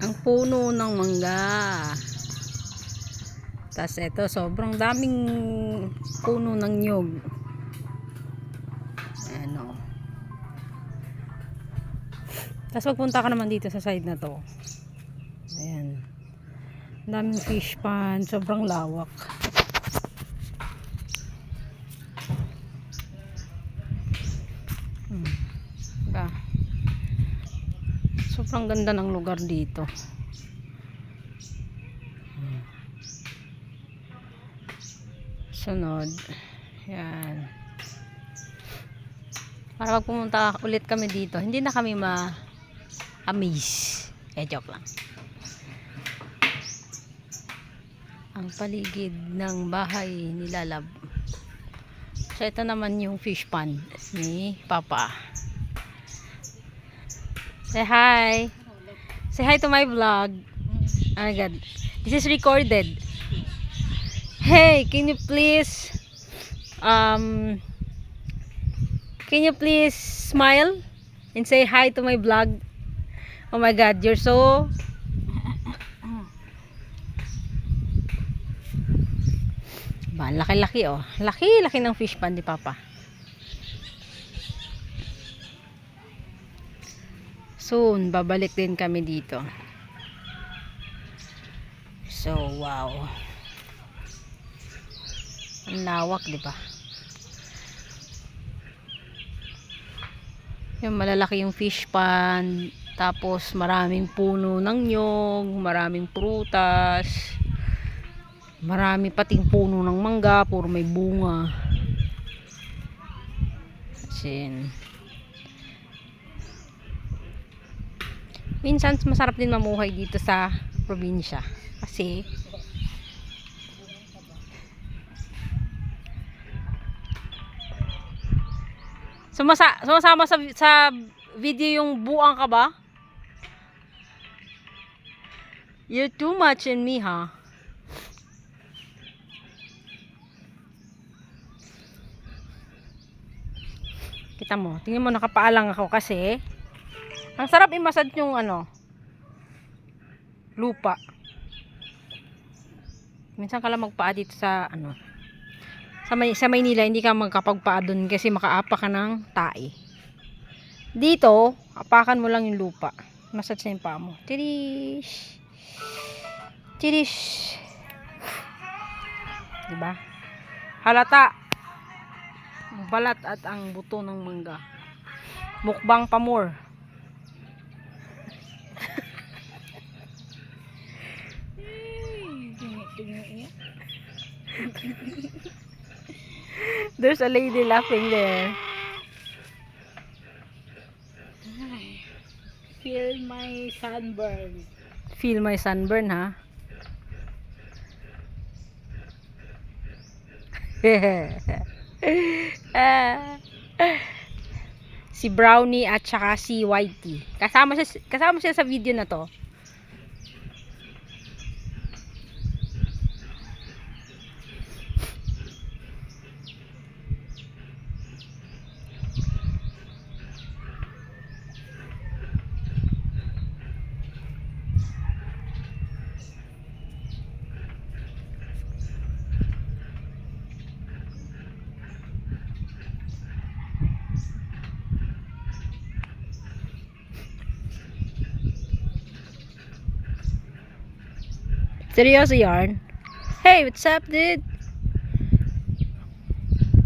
ang puno ng mangga. Tas ito, sobrang daming puno ng nyug. Ano. Tas magpunta ka naman dito sa side na to. Ayan. Daming fish pond, sobrang lawak. Diba? Sobrang ganda ng lugar dito. Sunod. Yan. Para pag pumunta ulit kami dito, hindi na kami ma-amaze. Joke lang. Ang paligid ng bahay nila Love. So ito naman yung fish pond ni Papa. Say hi. Say hi to my vlog. Oh my God. This is recorded. Hey, can you please smile and say hi to my vlog? Oh my God, you're so ba, laki-laki oh. Laki-laki ng fish pond ni Papa. Soon, babalik din kami dito. So, wow. Ang lawak, di ba? Yung malalaki yung fish pond. Tapos, maraming puno ng nyog. Maraming prutas. Marami pating puno ng mangga. Puro may bunga. Asin. Minsan, masarap din mamuhay dito sa probinsya. Kasi, sumasama sa video yung buang ka ba? You're too much in me, ha? Kita mo, tingnan mo, nakapaalang ako kasi ang sarap i-massage yung lupa. Minsan ka lang magpaa dito sa sa Maynila, hindi ka magkapagpaa dun kasi makaapa ka ng tae. Dito, apakan mo lang yung lupa. Massage na yung paa mo. Tirish. Tirish. Diba? Halata. Ang balat at ang buto ng mangga. Mukbang pa more. There's a lady laughing there. Feel my sunburn. Feel my sunburn, ha? Si Brownie at saka si Whitey. Kasama siya sa video na to. Seryoso yarn? Hey, what's up, dude?